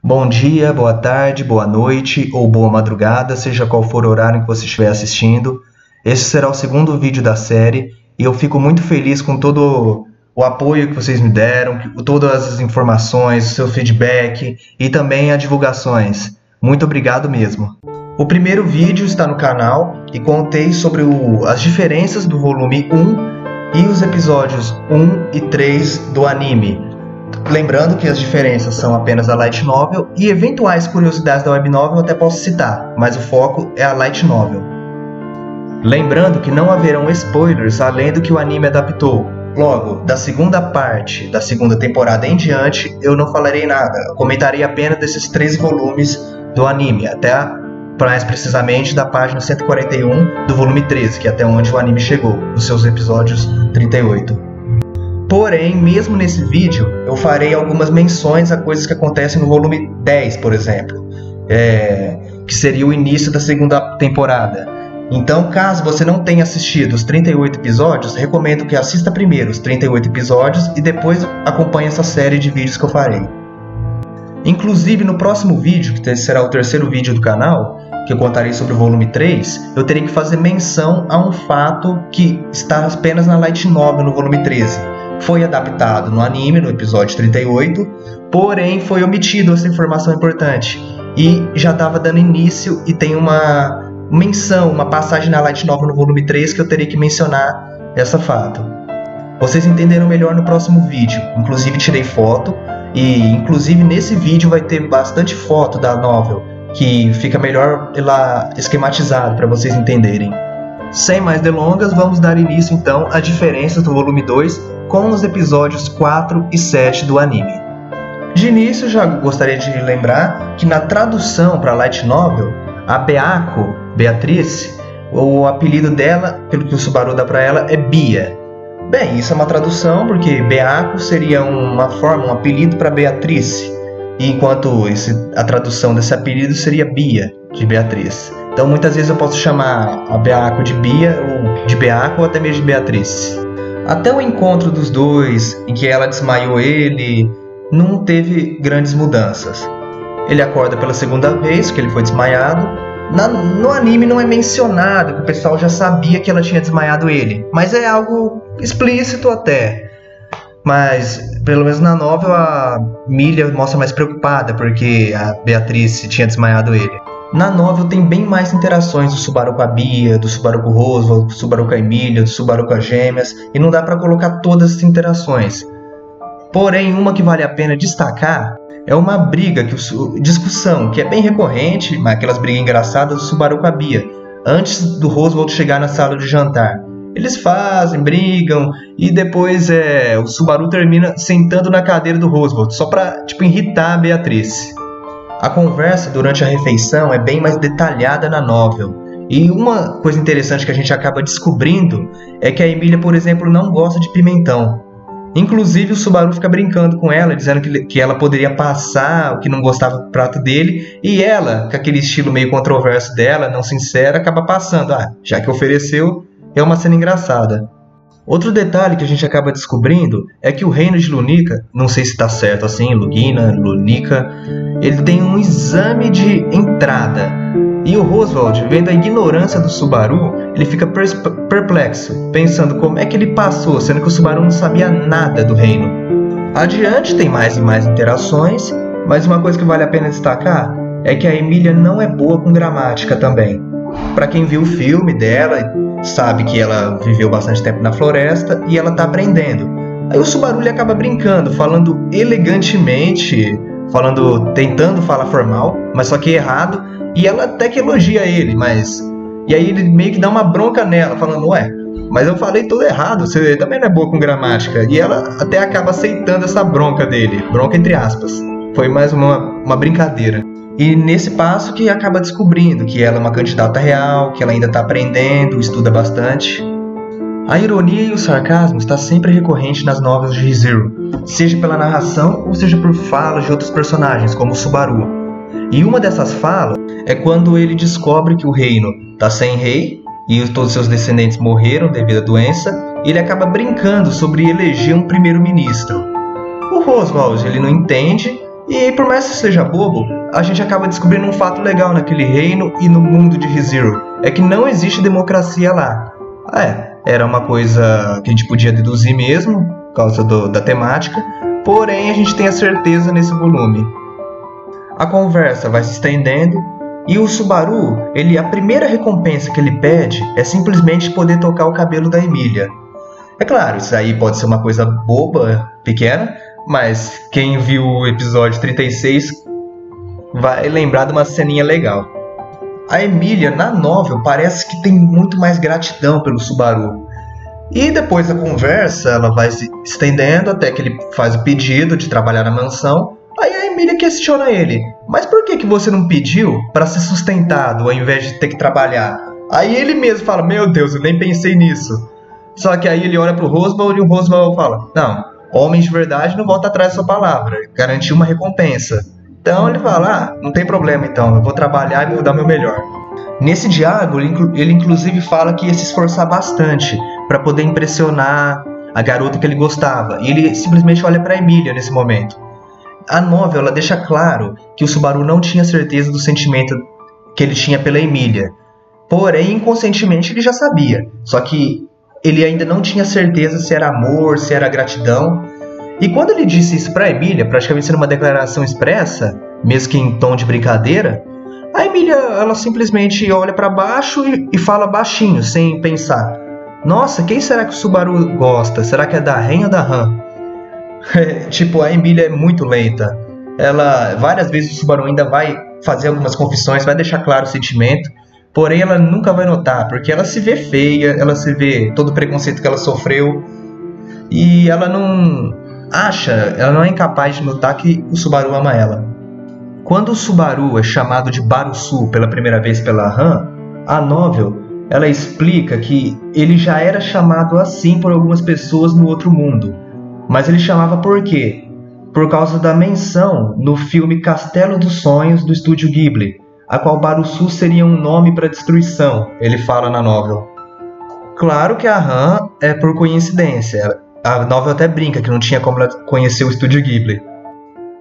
Bom dia, boa tarde, boa noite ou boa madrugada, seja qual for o horário que você estiver assistindo. Esse será o segundo vídeo da série e eu fico muito feliz com todo o apoio que vocês me deram, todas as informações, o seu feedback e também as divulgações. Muito obrigado mesmo. O primeiro vídeo está no canal e contei sobre as diferenças do volume 1 e os episódios 1 e 3 do anime. Lembrando que as diferenças são apenas a Light Novel e eventuais curiosidades da Web Novel eu até posso citar, mas o foco é a Light Novel. Lembrando que não haverão spoilers além do que o anime adaptou. Logo, da segunda parte da segunda temporada em diante, eu não falarei nada. Eu comentarei apenas desses 3 volumes do anime, até mais precisamente da página 141 do volume 13, que é até onde o anime chegou, nos seus episódios 38. Porém, mesmo nesse vídeo, eu farei algumas menções a coisas que acontecem no volume 10, por exemplo, que seria o início da segunda temporada. Então, caso você não tenha assistido os 38 episódios, recomendo que assista primeiro os 38 episódios e depois acompanhe essa série de vídeos que eu farei. Inclusive, no próximo vídeo, que será o terceiro vídeo do canal, que eu contarei sobre o volume 3, eu terei que fazer menção a um fato que está apenas na Light Novel no volume 13. Foi adaptado no anime, no episódio 38, porém foi omitido essa informação importante. E já estava dando início e tem uma menção, uma passagem na Light Novel no volume 3 que eu terei que mencionar esse fato. Vocês entenderam melhor no próximo vídeo, inclusive tirei foto e inclusive nesse vídeo vai ter bastante foto da novel, que fica melhor lá esquematizado para vocês entenderem. Sem mais delongas, vamos dar início então às diferenças do volume 2 com os episódios 4 e 7 do anime. De início, já gostaria de lembrar que na tradução para Light Novel, a Beako, Beatriz, o apelido dela, pelo que o Subaru dá para ela, é Bia. Bem, isso é uma tradução porque Beako seria uma forma, um apelido para Beatriz, enquanto a tradução desse apelido seria Bia, de Beatriz. Então muitas vezes eu posso chamar a Beako de Bia, ou de Beako, ou até mesmo de Beatriz. Até o encontro dos dois, em que ela desmaiou ele, não teve grandes mudanças. Ele acorda pela segunda vez, que ele foi desmaiado. No anime não é mencionado, que o pessoal já sabia que ela tinha desmaiado ele. Mas é algo explícito até. Mas, pelo menos na novel, a Milha mostra mais preocupada, porque a Beatriz tinha desmaiado ele. Na novel tem bem mais interações do Subaru com a Bia, do Subaru com o Roswell, do Subaru com a Emília, do Subaru com as gêmeas, e não dá para colocar todas as interações. Porém, uma que vale a pena destacar é uma briga, discussão, que é bem recorrente, mas aquelas brigas engraçadas do Subaru com a Bia, antes do Roswell chegar na sala de jantar. Eles fazem, brigam, e depois o Subaru termina sentando na cadeira do Roswell, só para irritar a Beatriz. A conversa durante a refeição é bem mais detalhada na novel. E uma coisa interessante que a gente acaba descobrindo é que a Emília, por exemplo, não gosta de pimentão. Inclusive o Subaru fica brincando com ela, dizendo que ela poderia passar o que não gostava do prato dele, e ela, com aquele estilo meio controverso dela, não sincera, acaba passando. Já que ofereceu, é uma cena engraçada. Outro detalhe que a gente acaba descobrindo é que o reino de Lunica, não sei se está certo assim, Lugina, Lunica, ele tem um exame de entrada. E o Roswell, vendo a ignorância do Subaru, ele fica perplexo, pensando como é que ele passou, sendo que o Subaru não sabia nada do reino. Adiante tem mais e mais interações, mas uma coisa que vale a pena destacar é que a Emília não é boa com gramática também. Para quem viu o filme dela, sabe que ela viveu bastante tempo na floresta e ela está aprendendo. Aí o Subaru ele acaba brincando, falando elegantemente, tentando falar formal, mas só que errado, e ela até que elogia ele, e aí ele meio que dá uma bronca nela, falando, mas eu falei tudo errado, você também não é boa com gramática. E ela até acaba aceitando essa bronca dele, bronca entre aspas. Foi mais uma brincadeira. E nesse passo que acaba descobrindo que ela é uma candidata real, que ela ainda está aprendendo, estuda bastante. A ironia e o sarcasmo está sempre recorrente nas novelas de ReZero, seja pela narração ou seja por falas de outros personagens, como o Subaru. E uma dessas falas é quando ele descobre que o reino está sem rei e todos seus descendentes morreram devido à doença, e ele acaba brincando sobre eleger um primeiro-ministro. O Roswell ele não entende E por mais que seja bobo, a gente acaba descobrindo um fato legal naquele reino e no mundo de ReZero. É que não existe democracia lá. Era uma coisa que a gente podia deduzir mesmo, por causa da temática, porém a gente tem a certeza nesse volume. A conversa vai se estendendo e o Subaru, a primeira recompensa que ele pede é simplesmente poder tocar o cabelo da Emília. É claro, isso aí pode ser uma coisa boba, pequena, mas quem viu o episódio 36 vai lembrar de uma ceninha legal. A Emília, na novel, parece que tem muito mais gratidão pelo Subaru. E depois da conversa, ela vai se estendendo até que ele faz o pedido de trabalhar na mansão. Aí a Emília questiona ele, mas por que você não pediu para ser sustentado ao invés de ter que trabalhar? Aí ele mesmo fala, meu Deus, eu nem pensei nisso. Só que aí ele olha pro Roswell e o Roswell fala, não, homem de verdade não volta atrás da sua palavra, garantiu uma recompensa. Então ele fala, não tem problema então, eu vou trabalhar e vou dar o meu melhor. Nesse diálogo, ele inclusive fala que ia se esforçar bastante para poder impressionar a garota que ele gostava. E ele simplesmente olha para Emília nesse momento. A novel ela deixa claro que o Subaru não tinha certeza do sentimento que ele tinha pela Emília. Porém, inconscientemente ele já sabia. Só que ele ainda não tinha certeza se era amor, se era gratidão. E quando ele disse isso para Emília, praticamente sendo uma declaração expressa, mesmo que em tom de brincadeira, a Emília ela simplesmente olha para baixo e fala baixinho, sem pensar. Nossa, quem será que o Subaru gosta? Será que é da Ren ou da Han? Tipo, a Emília é muito lenta. Várias vezes o Subaru ainda vai fazer algumas confissões, vai deixar claro o sentimento, porém ela nunca vai notar, porque ela se vê feia, ela se vê todo o preconceito que ela sofreu, e ela não é incapaz de notar que o Subaru ama ela. Quando o Subaru é chamado de Barusu pela primeira vez pela Han, a novel ela explica que ele já era chamado assim por algumas pessoas no outro mundo. Mas ele chamava por quê? Por causa da menção no filme Castelo dos Sonhos do estúdio Ghibli, a qual Barusu seria um nome para destruição, ele fala na novel. Claro que a Han é por coincidência, a novel até brinca que não tinha como ela conhecer o estúdio Ghibli.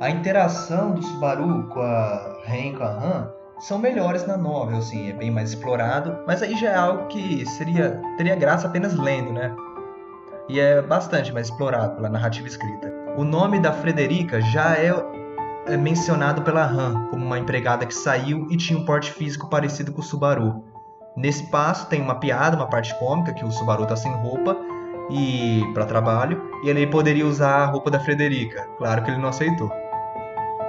A interação do Subaru com a Ren e com a Han são melhores na novel, assim, é bem mais explorado, mas aí já é algo que teria graça apenas lendo, né? E é bastante mais explorado pela narrativa escrita. O nome da Frederica já é mencionado pela Han como uma empregada que saiu e tinha um porte físico parecido com o Subaru. Nesse passo tem uma piada, uma parte cômica, que o Subaru tá sem roupa e para trabalho, e ele poderia usar a roupa da Frederica. Claro que ele não aceitou.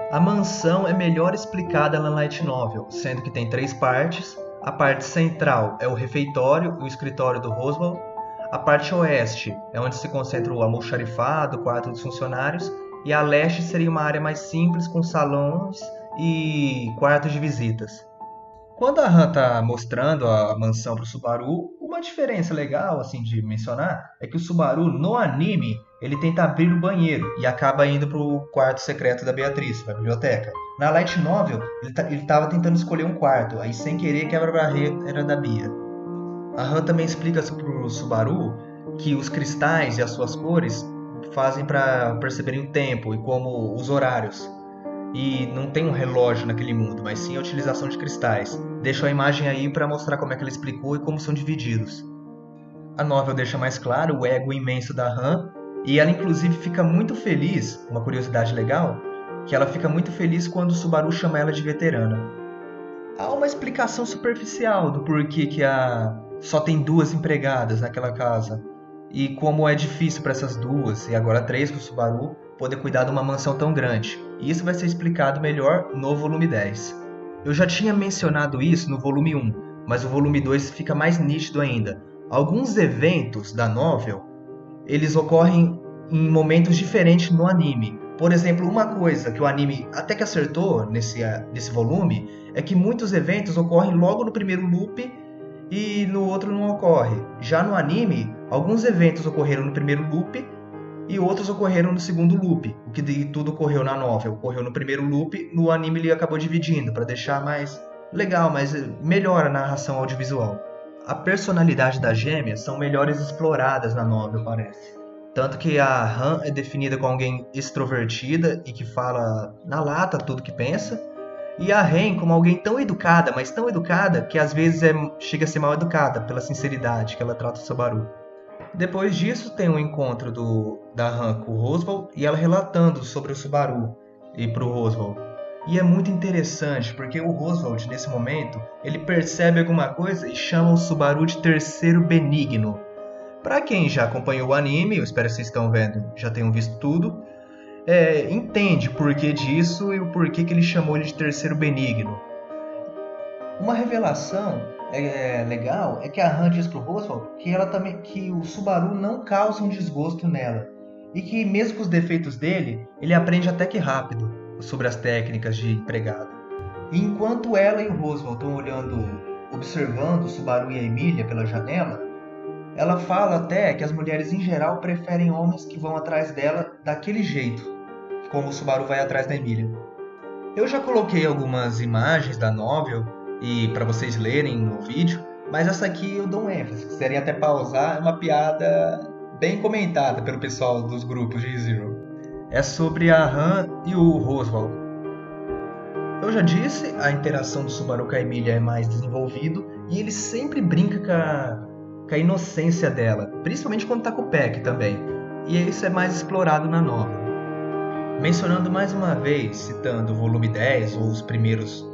A mansão é melhor explicada na light novel, sendo que tem 3 partes. A parte central é o refeitório e o escritório do Roswell. A parte oeste é onde se concentra o almoxarifado, o quarto dos funcionários, e a leste seria uma área mais simples com salões e quartos de visitas. Quando a Han está mostrando a mansão para o Subaru, uma diferença legal assim de mencionar é que o Subaru no anime ele tenta abrir o banheiro e acaba indo para o quarto secreto da Beatriz, na biblioteca. Na light novel ele estava tentando escolher um quarto, aí sem querer quebra a barreira da Bia. A Han também explica para o Subaru que os cristais e as suas cores fazem para perceberem o tempo e como os horários. E não tem um relógio naquele mundo, mas sim a utilização de cristais. Deixo a imagem aí para mostrar como é que ela explicou e como são divididos. A novel deixa mais claro o ego imenso da Han, e ela inclusive fica muito feliz, uma curiosidade legal, que ela fica muito feliz quando o Subaru chama ela de veterana. Há uma explicação superficial do porquê que só tem 2 empregadas naquela casa, e como é difícil para essas 2, e agora 3 com o Subaru, poder cuidar de uma mansão tão grande. E isso vai ser explicado melhor no volume 10. Eu já tinha mencionado isso no volume 1, mas o volume 2 fica mais nítido ainda. Alguns eventos da novel, eles ocorrem em momentos diferentes no anime. Por exemplo, uma coisa que o anime até que acertou nesse volume é que muitos eventos ocorrem logo no primeiro loop e no outro não ocorre. Já no anime, alguns eventos ocorreram no primeiro loop e outros ocorreram no segundo loop. O que de tudo ocorreu na novel ocorreu no primeiro loop, no anime ele acabou dividindo para deixar mais legal, mais melhor a narração audiovisual. A personalidade das gêmeas são melhores exploradas na novel, parece. Tanto que a Han é definida como alguém extrovertida e que fala na lata tudo que pensa. E a Ren como alguém tão educada, mas tão educada, que às vezes chega a ser mal educada pela sinceridade que ela trata o Subaru. Depois disso tem um encontro da Han com o Roswell e ela relatando sobre o Subaru e pro Roswell. E é muito interessante, porque o Roswell, nesse momento, ele percebe alguma coisa e chama o Subaru de terceiro benigno. Para quem já acompanhou o anime, eu espero que vocês estão vendo, já tenham visto tudo, entende o porquê disso e o porquê que ele chamou ele de terceiro benigno. Uma revelação legal é que a Han diz pro Roswell que o Subaru não causa um desgosto nela. E que mesmo com os defeitos dele, ele aprende até que rápido sobre as técnicas de empregado. E enquanto ela e o Roswell estão observando o Subaru e a Emília pela janela, ela fala até que as mulheres em geral preferem homens que vão atrás dela daquele jeito, como o Subaru vai atrás da Emília. Eu já coloquei algumas imagens da novel e para vocês lerem no vídeo, mas essa aqui eu dou um ênfase. Se quiserem até pausar, é uma piada bem comentada pelo pessoal dos grupos de Zero. É sobre a Han e o Roswell. Eu já disse, a interação do Subaru com a Emília é mais desenvolvido e ele sempre brinca com a inocência dela, principalmente quando tá com o Peck também. E isso é mais explorado na novela. Mencionando mais uma vez, citando o volume 10 ou os primeiros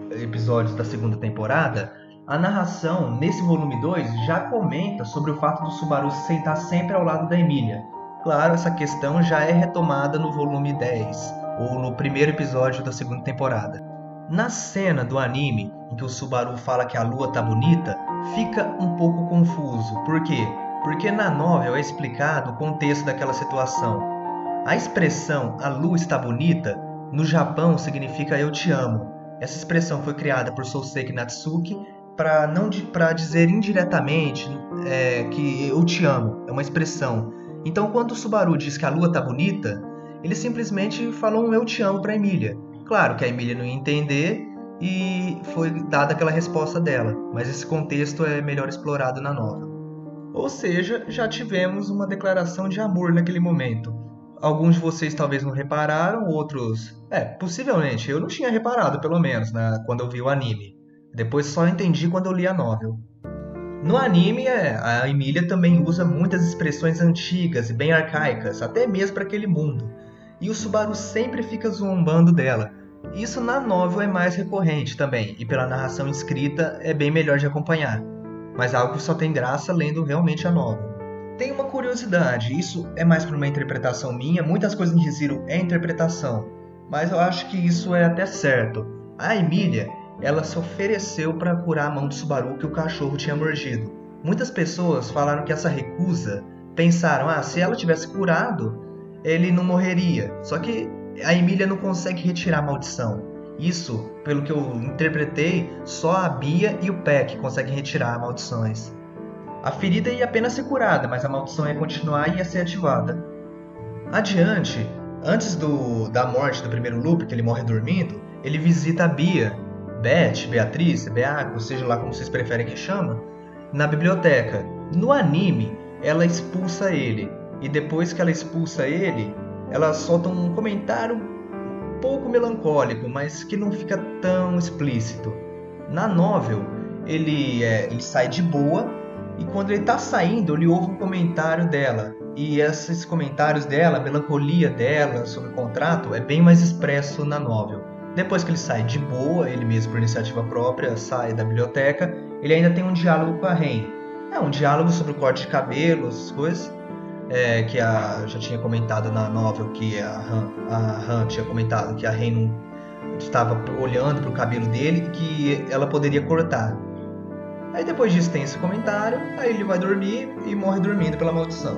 episódios da segunda temporada, a narração nesse volume 2 já comenta sobre o fato do Subaru se sentar sempre ao lado da Emília. Claro, essa questão já é retomada no volume 10, ou no primeiro episódio da segunda temporada. Na cena do anime, em que o Subaru fala que a lua tá bonita, fica um pouco confuso. Por quê? Porque na novel é explicado o contexto daquela situação. A expressão "a lua está bonita" no Japão significa "eu te amo". Essa expressão foi criada por Souseki Natsuki para dizer indiretamente que eu te amo. É uma expressão. Então, quando o Subaru diz que a lua está bonita, ele simplesmente falou um "eu te amo" para a Emília. Claro que a Emília não ia entender e foi dada aquela resposta dela, mas esse contexto é melhor explorado na novela. Ou seja, já tivemos uma declaração de amor naquele momento. Alguns de vocês talvez não repararam, outros... possivelmente, eu não tinha reparado, pelo menos, quando eu vi o anime. Depois só entendi quando eu li a novel. No anime, a Emília também usa muitas expressões antigas e bem arcaicas, até mesmo para aquele mundo. E o Subaru sempre fica zombando dela. Isso na novel é mais recorrente também, e pela narração escrita é bem melhor de acompanhar. Mas algo que só tem graça lendo realmente a novel. Tem uma curiosidade, isso é mais para uma interpretação minha, muitas coisas em ReZero é interpretação, mas eu acho que isso é até certo. A Emília, ela se ofereceu para curar a mão do Subaru que o cachorro tinha mordido. Muitas pessoas falaram que essa recusa, pensaram, se ela tivesse curado, ele não morreria. Só que a Emília não consegue retirar a maldição. Isso, pelo que eu interpretei, só a Bia e o Peck conseguem retirar maldições. A ferida ia apenas ser curada, mas a maldição ia continuar e ia ser ativada. Adiante, antes da morte do primeiro loop, que ele morre dormindo, ele visita a Bia, Beth, Beatriz, Beaco, seja lá como vocês preferem que chama, na biblioteca. No anime, ela expulsa ele. E depois que ela expulsa ele, ela solta um comentário um pouco melancólico, mas que não fica tão explícito. Na novel, ele sai de boa, e quando ele está saindo, ele ouve um comentário dela. E esses comentários dela, a melancolia dela sobre o contrato, é bem mais expresso na novel. Depois que ele sai de boa, ele mesmo por iniciativa própria, sai da biblioteca, ele ainda tem um diálogo com a Ren. É um diálogo sobre o corte de cabelo, essas coisas, que já tinha comentado na novel, que a Han tinha comentado que a Ren não estava olhando para o cabelo dele e que ela poderia cortar. Aí depois disso tem esse comentário, aí ele vai dormir e morre dormindo pela maldição.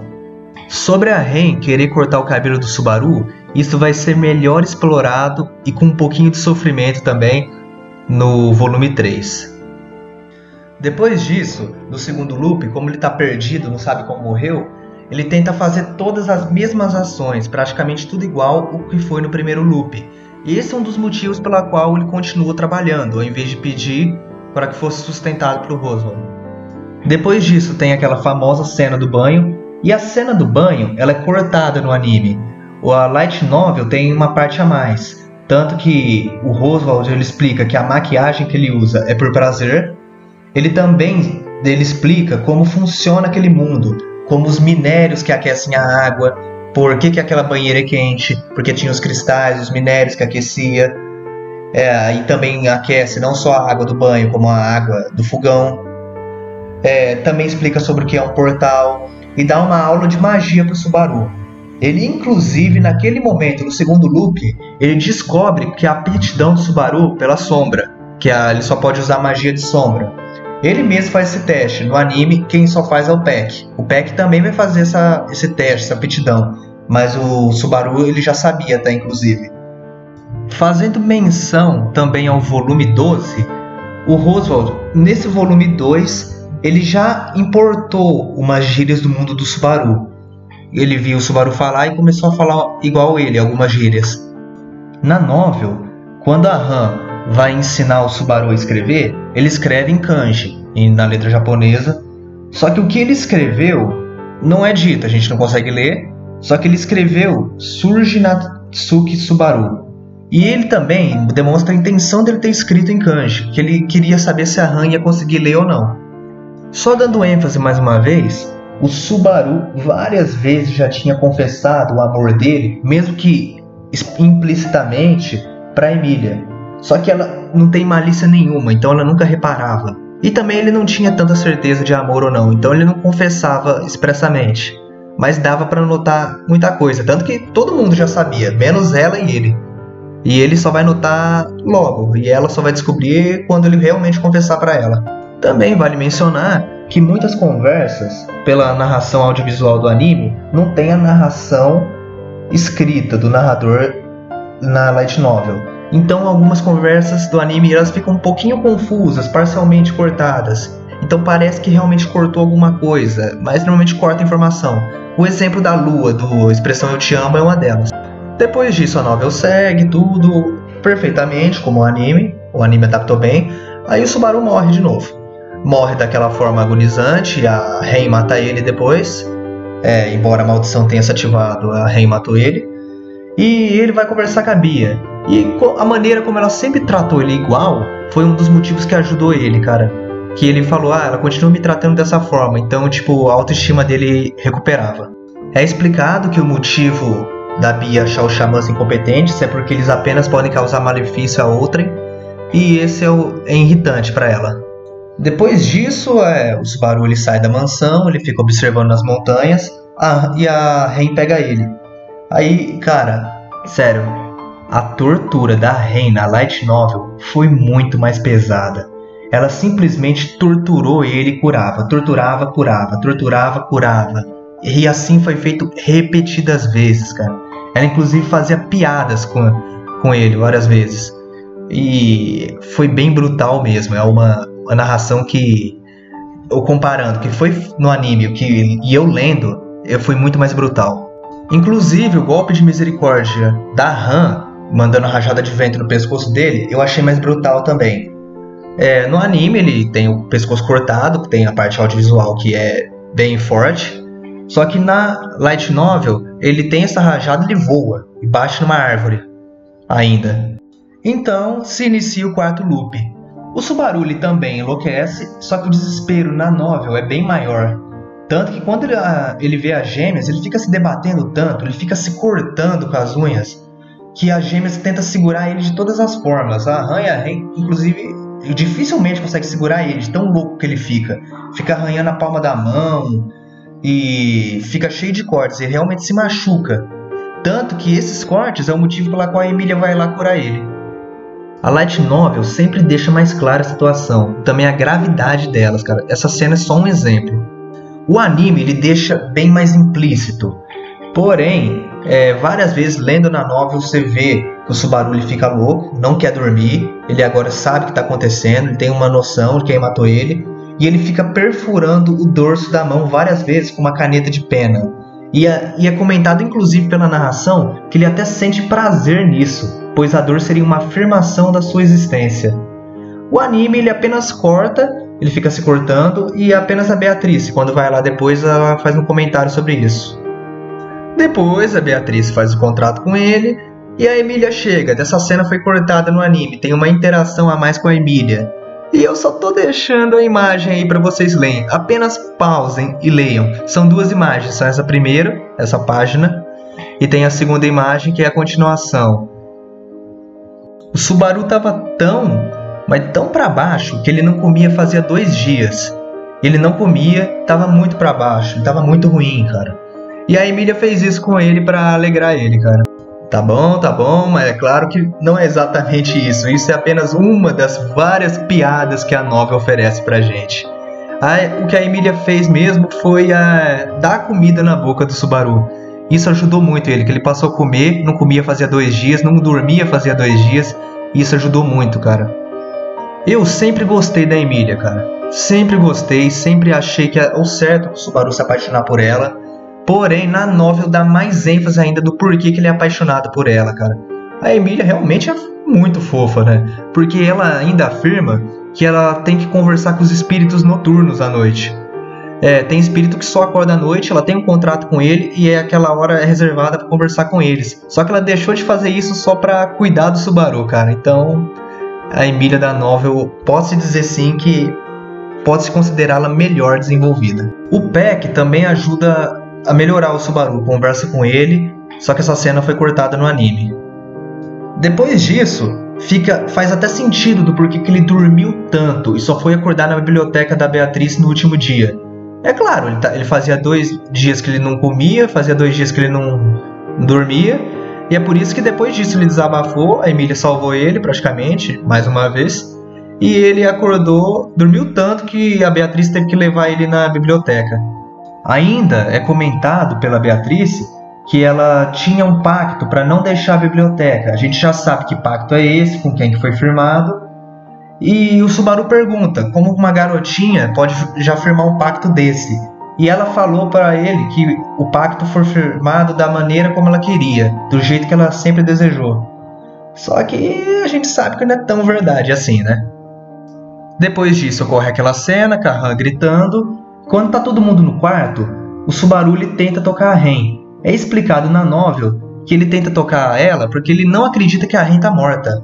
Sobre a Ren querer cortar o cabelo do Subaru, isso vai ser melhor explorado e com um pouquinho de sofrimento também no volume 3. Depois disso, no segundo loop, como ele está perdido, não sabe como morreu, ele tenta fazer todas as mesmas ações, praticamente tudo igual ao que foi no primeiro loop. E esse é um dos motivos pela qual ele continua trabalhando, ao invés de pedir para que fosse sustentado pelo Roswell. Depois disso tem aquela famosa cena do banho, E a cena do banho, ela é cortada no anime. A light novel tem uma parte a mais. Tanto que o Roswald ele explica que a maquiagem que ele usa é por prazer. Ele explica como funciona aquele mundo, como os minérios que aquecem a água, por que aquela banheira é quente, porque tinha os cristais, os minérios que aquecia. E também aquece não só a água do banho, como a água do fogão. Também explica sobre o que é um portal e dá uma aula de magia para o Subaru. Ele, inclusive, naquele momento, no segundo loop, ele descobre que a aptidão do Subaru pela sombra, que ele só pode usar magia de sombra. Ele mesmo faz esse teste. No anime, quem só faz é o Peck. O Peck também vai fazer esse teste, essa aptidão, mas o Subaru ele já sabia até, inclusive. Fazendo menção também ao volume 12, o Roswald, nesse volume 2, ele já importou umas gírias do mundo do Subaru. Ele viu o Subaru falar e começou a falar igual ele, algumas gírias. Na novel, quando a Han vai ensinar o Subaru a escrever, ele escreve em kanji, na letra japonesa. Só que o que ele escreveu não é dito, a gente não consegue ler. Só que ele escreveu Surge Natsuki Subaru. E ele também demonstra a intenção dele ter escrito em kanji, que ele queria saber se a Han ia conseguir ler ou não. Só dando ênfase mais uma vez, o Subaru várias vezes já tinha confessado o amor dele, mesmo que implicitamente, para Emília. Só que ela não tem malícia nenhuma, então ela nunca reparava. E também ele não tinha tanta certeza de amor ou não, então ele não confessava expressamente. Mas dava para notar muita coisa, tanto que todo mundo já sabia, menos ela e ele. E ele só vai notar logo, e ela só vai descobrir quando ele realmente confessar para ela. Também vale mencionar que muitas conversas, pela narração audiovisual do anime, não tem a narração escrita do narrador na light novel. Então algumas conversas do anime elas ficam um pouquinho confusas, parcialmente cortadas. Então parece que realmente cortou alguma coisa, mas normalmente corta informação. O exemplo da lua, do Expressão Eu Te Amo, é uma delas. Depois disso a novel segue tudo perfeitamente, como o anime adaptou bem. Aí o Subaru morre de novo. Morre daquela forma agonizante, a Ren mata ele depois. Embora a maldição tenha se ativado, a Ren matou ele. E ele vai conversar com a Bia. E a maneira como ela sempre tratou ele igual foi um dos motivos que ajudou ele, cara. Que ele falou, ela continua me tratando dessa forma. Então, a autoestima dele recuperava. É explicado que o motivo da Bia achar os xamãs incompetentes é porque eles apenas podem causar malefício a outrem. E esse é irritante para ela. Depois disso, o Subaru ele sai da mansão, ele fica observando nas montanhas e a Ren pega ele. Aí, cara, sério, a tortura da Ren na light novel foi muito mais pesada. Ela simplesmente torturou ele e curava, torturava, curava, torturava, curava. E assim foi feito repetidas vezes, cara. Ela inclusive fazia piadas com ele várias vezes. E foi bem brutal mesmo, é uma narração que, eu comparando, que foi no anime e eu lendo, foi muito mais brutal. Inclusive o golpe de misericórdia da Han, mandando a rajada de vento no pescoço dele, eu achei mais brutal também. No anime ele tem o pescoço cortado, tem a parte audiovisual que é bem forte. Só que na light novel ele tem essa rajada e ele voa e bate numa árvore ainda. Então se inicia o quarto loop. O Subaru ele também enlouquece, só que o desespero na novel é bem maior. Tanto que quando ele vê as gêmeas, ele fica se debatendo tanto, ele fica se cortando com as unhas, que as gêmeas tentam segurar ele de todas as formas. A Han e a Ren, inclusive, dificilmente consegue segurar ele, de tão louco que ele fica. Fica arranhando a palma da mão e fica cheio de cortes, ele realmente se machuca. Tanto que esses cortes é o motivo pela qual a Emília vai lá curar ele. A light novel sempre deixa mais clara a situação, também a gravidade delas, cara. Essa cena é só um exemplo. O anime ele deixa bem mais implícito. Porém, várias vezes lendo na novel você vê que o Subaru ele fica louco, não quer dormir, ele agora sabe o que está acontecendo, ele tem uma noção de quem matou ele, e ele fica perfurando o dorso da mão várias vezes com uma caneta de pena. E é comentado inclusive pela narração que ele até sente prazer nisso, pois a dor seria uma afirmação da sua existência. O anime ele apenas corta ele fica se cortando e apenas a Beatriz, quando vai lá depois, ela faz um comentário sobre isso. Depois a Beatriz faz o contrato com ele e a Emília chega. Dessa cena foi cortada no anime, tem uma interação a mais com a Emília. E eu só tô deixando a imagem aí para vocês lerem. Apenas pausem e leiam. São duas imagens, são essa primeira, essa página, e tem a segunda imagem que é a continuação. O Subaru tava mas tão para baixo que ele não comia fazia 2 dias. Ele não comia, tava muito para baixo, tava muito ruim, cara. E a Emília fez isso com ele para alegrar ele, cara. Tá bom, mas é claro que não é exatamente isso. Isso é apenas uma das várias piadas que a novela oferece pra gente. O que a Emília fez mesmo foi dar comida na boca do Subaru. Isso ajudou muito ele, que ele passou a comer, não comia fazia 2 dias, não dormia fazia 2 dias. Isso ajudou muito, cara. Eu sempre gostei da Emília, cara. Sempre gostei, sempre achei que o certo é o Subaru se apaixonar por ela. Porém, na novel dá mais ênfase ainda do porquê que ele é apaixonado por ela, cara. A Emília realmente é muito fofa, né? Porque ela ainda afirma que ela tem que conversar com os espíritos noturnos à noite. Tem espírito que só acorda à noite, ela tem um contrato com ele e aquela hora é reservada para conversar com eles. Só que ela deixou de fazer isso só para cuidar do Subaru, cara. Então, a Emília da novel, pode-se dizer sim que pode-se considerá-la melhor desenvolvida. O Peck também ajuda a melhorar o Subaru, conversa com ele, só que essa cena foi cortada no anime. Depois disso, faz até sentido do porquê que ele dormiu tanto e só foi acordar na biblioteca da Beatriz no último dia. É claro, ele fazia 2 dias que ele não comia, fazia 2 dias que ele não dormia, e é por isso que depois disso ele desabafou, a Emília salvou ele praticamente, mais uma vez, e ele acordou, dormiu tanto que a Beatriz teve que levar ele na biblioteca. Ainda é comentado pela Beatriz que ela tinha um pacto para não deixar a biblioteca. A gente já sabe que pacto é esse, com quem que foi firmado. E o Subaru pergunta como uma garotinha pode já firmar um pacto desse. E ela falou para ele que o pacto foi firmado da maneira como ela queria, do jeito que ela sempre desejou. Só que a gente sabe que não é tão verdade assim, né? Depois disso ocorre aquela cena, Kahan gritando. Quando tá todo mundo no quarto, o Subaru ele tenta tocar a Ren. É explicado na novel que ele tenta tocar ela porque ele não acredita que a Ren tá morta.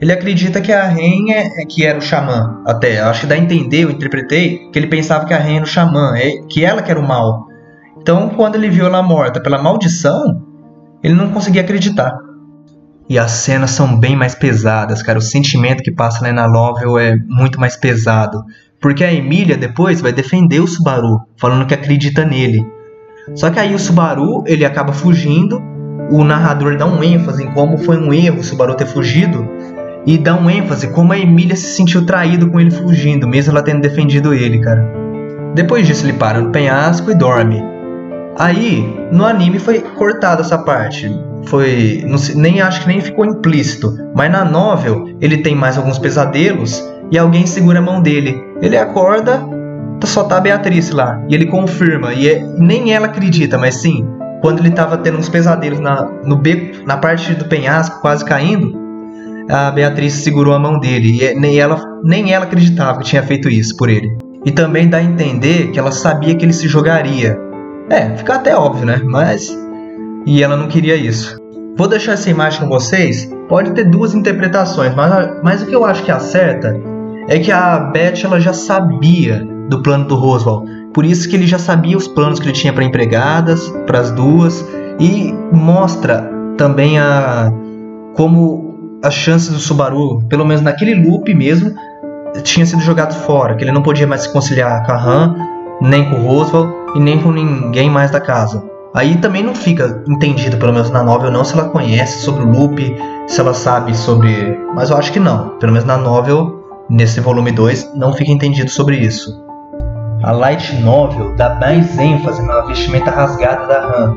Ele acredita que a Ren que era o xamã. Até, acho que dá a entender, eu interpretei, que ele pensava que a Ren era o xamã, que ela que era o mal. Então, quando ele viu ela morta pela maldição, ele não conseguia acreditar. E as cenas são bem mais pesadas, cara. O sentimento que passa na novel é muito mais pesado. Porque a Emília depois vai defender o Subaru, falando que acredita nele. Só que aí o Subaru ele acaba fugindo. O narrador dá um ênfase em como foi um erro o Subaru ter fugido. E dá um ênfase como a Emília se sentiu traído com ele fugindo, mesmo ela tendo defendido ele, cara. Depois disso ele para no penhasco e dorme. Aí, no anime foi cortada essa parte. Acho que nem ficou implícito. Mas na novel ele tem mais alguns pesadelos e alguém segura a mão dele. Ele acorda, só tá a Beatriz lá. E ele confirma, nem ela acredita, mas sim, quando ele tava tendo uns pesadelos no beco, na parte do penhasco, quase caindo, a Beatriz segurou a mão dele. E nem ela acreditava que tinha feito isso por ele. E também dá a entender que ela sabia que ele se jogaria. Fica até óbvio, né? E ela não queria isso. Vou deixar essa imagem com vocês. Pode ter 2 interpretações, mas o que eu acho que acerta é que a Beth ela já sabia do plano do Roswell. Por isso que ele já sabia os planos que ele tinha para empregadas, para as 2. E mostra também como as chances do Subaru, pelo menos naquele loop mesmo, tinha sido jogado fora. Que ele não podia mais se conciliar com a Han, nem com o Roswell e nem com ninguém mais da casa. Aí também não fica entendido, pelo menos na novel, não, se ela conhece sobre o loop, se ela sabe sobre... Mas eu acho que não. Pelo menos na novel, nesse volume 2, não fica entendido sobre isso. A light novel dá mais ênfase na vestimenta rasgada da Han.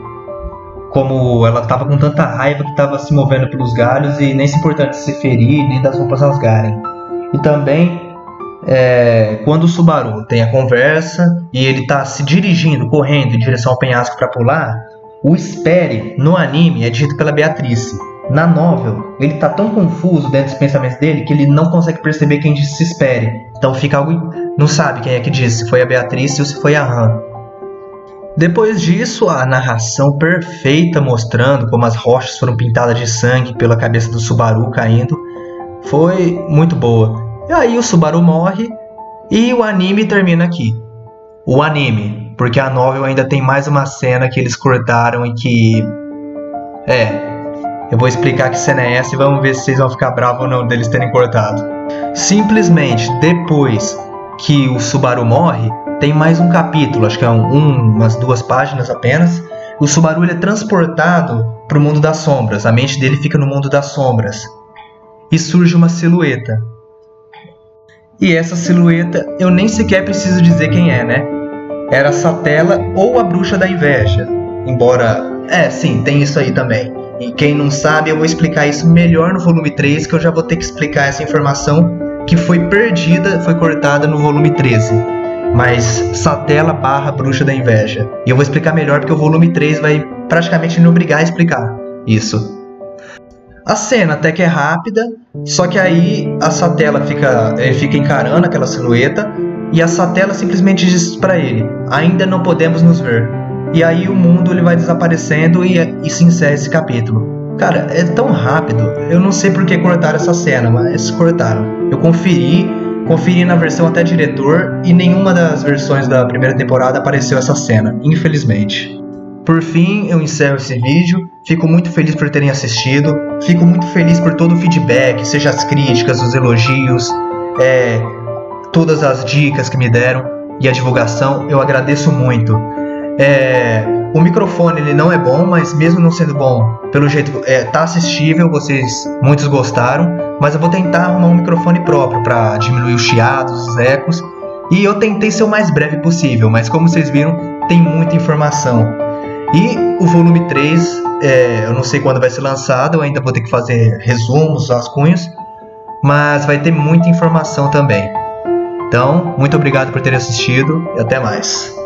Como ela estava com tanta raiva que estava se movendo pelos galhos e nem se importava de se ferir, nem das roupas rasgarem. E também... quando o Subaru tem a conversa e ele está se dirigindo, correndo em direção ao penhasco para pular, o espere no anime é dito pela Beatriz. Na novel, ele está tão confuso dentro dos pensamentos dele que ele não consegue perceber quem disse se espere. Então fica algo... Não sabe quem é que disse, se foi a Beatriz ou se foi a Han. Depois disso, a narração perfeita mostrando como as rochas foram pintadas de sangue pela cabeça do Subaru caindo foi muito boa. E aí o Subaru morre e o anime termina aqui. O anime, porque a novel ainda tem mais uma cena que eles cortaram e que... eu vou explicar que cena é essa e vamos ver se vocês vão ficar bravos ou não deles terem cortado. Simplesmente depois que o Subaru morre, tem mais um capítulo, acho que é umas 2 páginas apenas. O Subaru ele é transportado para o mundo das sombras, a mente dele fica no mundo das sombras. E surge uma silhueta. E essa silhueta eu nem sequer preciso dizer quem é, né? Era a Satella ou a Bruxa da Inveja. Embora... sim, tem isso aí também. E quem não sabe, eu vou explicar isso melhor no volume 3, que eu já vou ter que explicar essa informação que foi perdida, foi cortada no volume 13. Mas Satella / Bruxa da Inveja. E eu vou explicar melhor porque o volume 3 vai praticamente me obrigar a explicar isso. A cena até que é rápida, só que aí a Satella fica encarando aquela silhueta e a Satella simplesmente diz para ele: ainda não podemos nos ver. E aí o mundo ele vai desaparecendo e se encerra esse capítulo. Cara, é tão rápido, eu não sei por que cortaram essa cena, mas cortaram. Eu conferi na versão até diretor e nenhuma das versões da primeira temporada apareceu essa cena, infelizmente. Por fim, eu encerro esse vídeo. Fico muito feliz por terem assistido. Fico muito feliz por todo o feedback, seja as críticas, os elogios, todas as dicas que me deram e a divulgação. Eu agradeço muito. O microfone ele não é bom, mas mesmo não sendo bom, pelo jeito tá assistível, muitos gostaram, mas eu vou tentar arrumar um microfone próprio para diminuir os chiados, os ecos, e eu tentei ser o mais breve possível, mas como vocês viram, tem muita informação. E o volume 3, eu não sei quando vai ser lançado, eu ainda vou ter que fazer resumos, rascunhos, mas vai ter muita informação também. Então, muito obrigado por terem assistido e até mais.